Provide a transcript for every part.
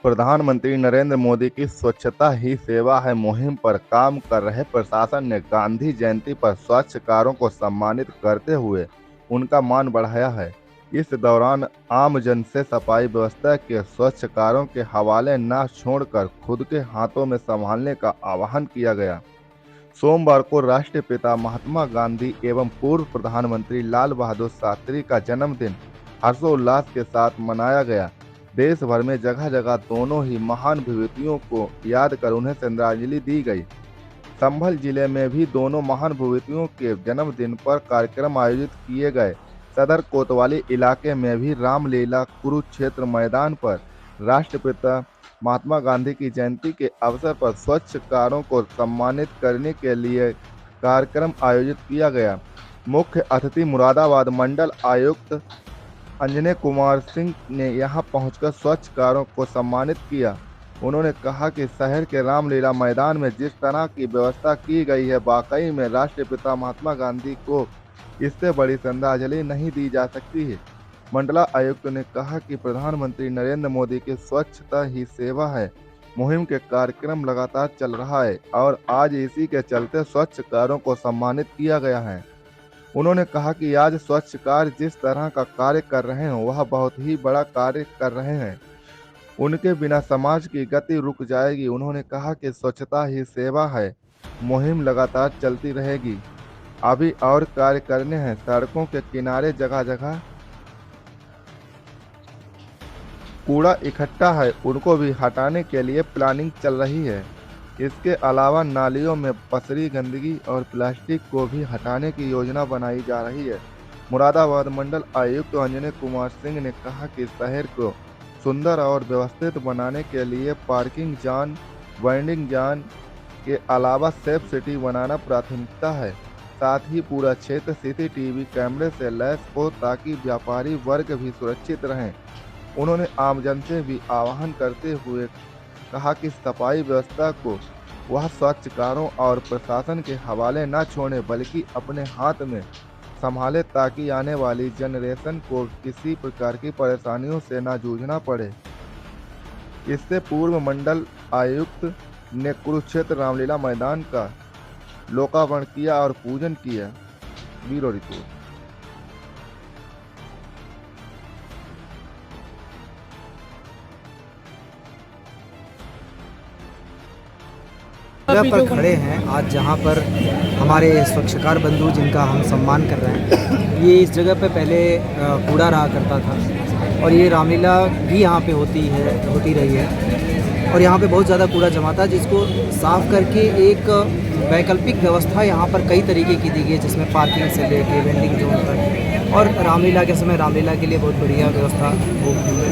प्रधानमंत्री नरेंद्र मोदी की स्वच्छता ही सेवा है मुहिम पर काम कर रहे प्रशासन ने गांधी जयंती पर स्वच्छ कारों को सम्मानित करते हुए उनका मान बढ़ाया है। इस दौरान आमजन से सफाई व्यवस्था के स्वच्छ कारों के हवाले न छोड़कर खुद के हाथों में संभालने का आह्वान किया गया। सोमवार को राष्ट्रपिता महात्मा गांधी एवं पूर्व प्रधानमंत्री लाल बहादुर शास्त्री का जन्मदिन हर्षोल्लास के साथ मनाया गया। देश भर में जगह जगह दोनों ही महान विभूतियों को याद कर उन्हें श्रद्धांजलि दी गई। संभल जिले में भी दोनों महान विभूतियों के जन्मदिन पर कार्यक्रम आयोजित किए गए। सदर कोतवाली इलाके में भी रामलीला कुरुक्षेत्र मैदान पर राष्ट्रपिता महात्मा गांधी की जयंती के अवसर पर स्वच्छ कारों को सम्मानित करने के लिए कार्यक्रम आयोजित किया गया। मुख्य अतिथि मुरादाबाद मंडल आयुक्त अंजने कुमार सिंह ने यहां पहुंचकर स्वच्छ कारों को सम्मानित किया। उन्होंने कहा कि शहर के रामलीला मैदान में जिस तरह की व्यवस्था की गई है, वाकई में राष्ट्रपिता महात्मा गांधी को इससे बड़ी श्रद्धांजलि नहीं दी जा सकती है। मंडला आयुक्त ने कहा कि प्रधानमंत्री नरेंद्र मोदी की स्वच्छता ही सेवा है मुहिम के कार्यक्रम लगातार चल रहा है और आज इसी के चलते स्वच्छ कारों को सम्मानित किया गया है। उन्होंने कहा कि आज स्वच्छ कार्य जिस तरह का कार्य कर रहे हैं वह बहुत ही बड़ा कार्य कर रहे हैं। उनके बिना समाज की गति रुक जाएगी। उन्होंने कहा कि स्वच्छता ही सेवा है मुहिम लगातार चलती रहेगी। अभी और कार्य करने हैं। सड़कों के किनारे जगह जगह कूड़ा इकट्ठा है, उनको भी हटाने के लिए प्लानिंग चल रही है। इसके अलावा नालियों में पसरी गंदगी और प्लास्टिक को भी हटाने की योजना बनाई जा रही है। मुरादाबाद मंडल आयुक्त अंजने कुमार सिंह ने कहा कि शहर को सुंदर और व्यवस्थित बनाने के लिए पार्किंग जोन, वेंडिंग जोन के अलावा सेफ सिटी बनाना प्राथमिकता है। साथ ही पूरा क्षेत्र सीसीटीवी कैमरे से लैस हो ताकि व्यापारी वर्ग भी सुरक्षित रहें। उन्होंने आमजन से भी आह्वान करते हुए कहा कि सफाई व्यवस्था को वह स्वच्छ कारों और प्रशासन के हवाले न छोड़े बल्कि अपने हाथ में संभाले ताकि आने वाली जनरेशन को किसी प्रकार की परेशानियों से न जूझना पड़े। इससे पूर्व मंडल आयुक्त ने कुरुक्षेत्र रामलीला मैदान का लोकार्पण किया और पूजन किया। Bureau report. जगह पर खड़े हैं आज, जहां पर हमारे स्वच्छकार बंधु जिनका हम सम्मान कर रहे हैं, ये इस जगह पे पहले कूड़ा रहा करता था और ये रामलीला भी यहाँ पे होती रही है और यहाँ पे बहुत ज़्यादा कूड़ा जमा था, जिसको साफ़ करके एक वैकल्पिक व्यवस्था यहाँ पर कई तरीके की दी गई है, जिसमें पार्किंग से लेके वेंडिंग जोन तक और रामलीला के समय रामलीला के लिए बहुत बढ़िया व्यवस्था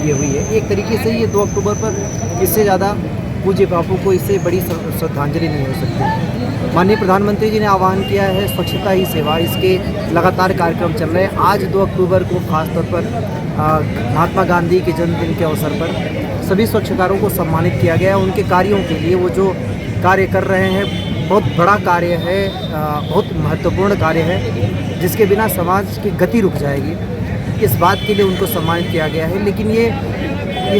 ये हुई है। एक तरीके से ये 2 अक्टूबर पर इससे ज़्यादा पूज्य बापू को इससे बड़ी श्रद्धांजलि नहीं हो सकती। माननीय प्रधानमंत्री जी ने आह्वान किया है स्वच्छता ही सेवा, इसके लगातार कार्यक्रम चल रहे हैं। आज 2 अक्टूबर को खासतौर पर महात्मा गांधी के जन्मदिन के अवसर पर सभी स्वच्छकारों को सम्मानित किया गया। उनके कार्यों के लिए वो जो कार्य कर रहे हैं बहुत बड़ा कार्य है, बहुत महत्वपूर्ण कार्य है, जिसके बिना समाज की गति रुक जाएगी। इस बात के लिए उनको सम्मानित किया गया है। लेकिन ये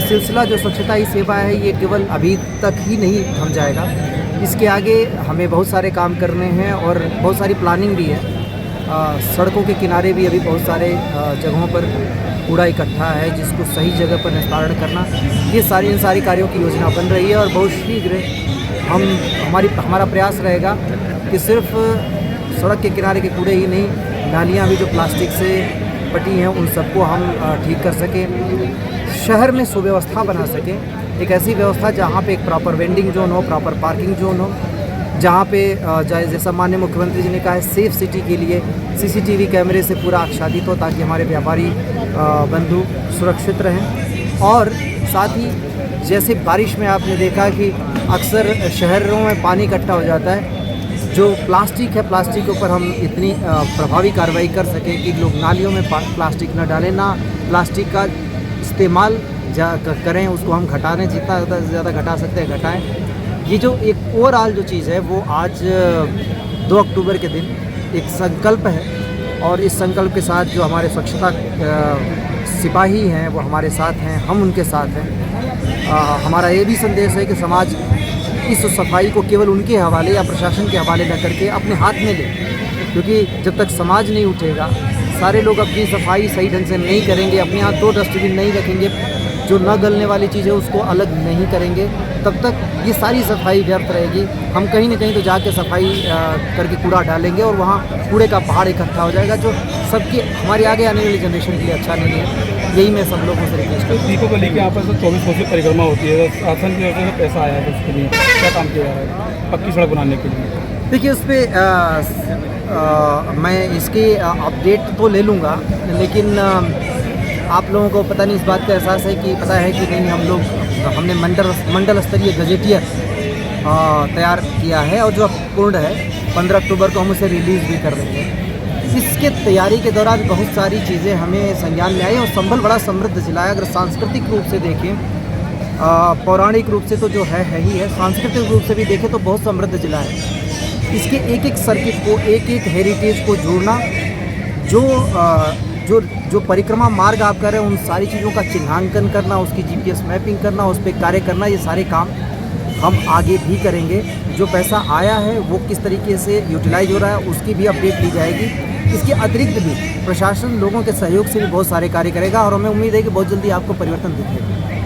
सिलसिला जो स्वच्छता ही सेवा है, ये केवल अभी तक ही नहीं थम जाएगा। इसके आगे हमें बहुत सारे काम करने हैं और बहुत सारी प्लानिंग भी है। सड़कों के किनारे भी अभी बहुत सारे जगहों पर कूड़ा इकट्ठा है, जिसको सही जगह पर निस्तारण करना, ये इन सारी कार्यों की योजना बन रही है और बहुत शीघ्र हमारा प्रयास रहेगा कि सिर्फ सड़क के किनारे के कूड़े ही नहीं, नालियाँ भी जो प्लास्टिक से पटी हैं उन सबको हम ठीक कर सकें, शहर में सुव्यवस्था बना सकें। एक ऐसी व्यवस्था जहाँ पे एक प्रॉपर वेंडिंग जोन हो, प्रॉपर पार्किंग जोन हो, जहाँ पे जैसा माननीय मुख्यमंत्री जी ने कहा है सेफ सिटी के लिए सीसीटीवी कैमरे से पूरा आच्छादित हो ताकि हमारे व्यापारी बंधु सुरक्षित रहें। और साथ ही जैसे बारिश में आपने देखा कि अक्सर शहरों में पानी इकट्ठा हो जाता है, जो प्लास्टिक है प्लास्टिक के ऊपर हम इतनी प्रभावी कार्रवाई कर सकें कि लोग नालियों में प्लास्टिक न डालें, ना प्लास्टिक का इस्तेमाल करें, उसको हम घटाने जितना ज़्यादा घटा सकते हैं घटाएं। ये जो एक ओवरऑल जो चीज़ है वो आज 2 अक्टूबर के दिन एक संकल्प है और इस संकल्प के साथ जो हमारे स्वच्छता सिपाही हैं वो हमारे साथ हैं, हम उनके साथ हैं। हमारा ये भी संदेश है कि समाज इस सफाई को केवल उनके हवाले या प्रशासन के हवाले न करके अपने हाथ में ले, क्योंकि जब तक समाज नहीं उठेगा, सारे लोग अपनी सफाई सही ढंग से नहीं करेंगे, अपने यहाँ 2 डस्टबिन नहीं रखेंगे, जो न गलने वाली चीज़ है उसको अलग नहीं करेंगे, तब तक ये सारी सफाई व्यर्थ रहेगी। हम कहीं ना कहीं तो जाके सफाई करके कूड़ा डालेंगे और वहाँ कूड़े का पहाड़ इकट्ठा हो जाएगा, जो सबकी हमारे आगे आने वाली जनरेशन के लिए अच्छा नहीं है। यही मैं सब लोगों से रिक्वेस्ट करता हूँ। दीपोवली के यहाँ पर 24 कोसी परिक्रमा होती है, शासन की तरफ से पैसा आया है, उसके लिए क्या काम किया जा रहा है पक्की सड़क बनाने के लिए? देखिए, उस पर मैं इसकी अपडेट तो ले लूँगा, लेकिन आप लोगों को पता नहीं इस बात का एहसास है कि पता है कि नहीं, हमने मंडल स्तरीय गजेटियर तैयार किया है और जो पूर्ण है 15 अक्टूबर को हम उसे रिलीज़ भी कर देंगे। इसके तैयारी के दौरान बहुत सारी चीज़ें हमें संज्ञान में आई और संभल बड़ा समृद्ध जिला है। अगर सांस्कृतिक रूप से देखें, पौराणिक रूप से तो जो है ही है, सांस्कृतिक रूप से भी देखें तो बहुत समृद्ध जिला है। इसके एक एक सर्किट को, एक एक हेरिटेज को जोड़ना, जो परिक्रमा मार्ग आप कर रहे हैं उन सारी चीज़ों का चिन्हांकन करना, उसकी GPS मैपिंग करना, उस पर कार्य करना, ये सारे काम हम आगे भी करेंगे। जो पैसा आया है वो किस तरीके से यूटिलाइज हो रहा है उसकी भी अपडेट ली जाएगी। इसके अतिरिक्त भी प्रशासन लोगों के सहयोग से भी बहुत सारे कार्य करेगा और हमें उम्मीद है कि बहुत जल्दी आपको परिवर्तन दिखेगा।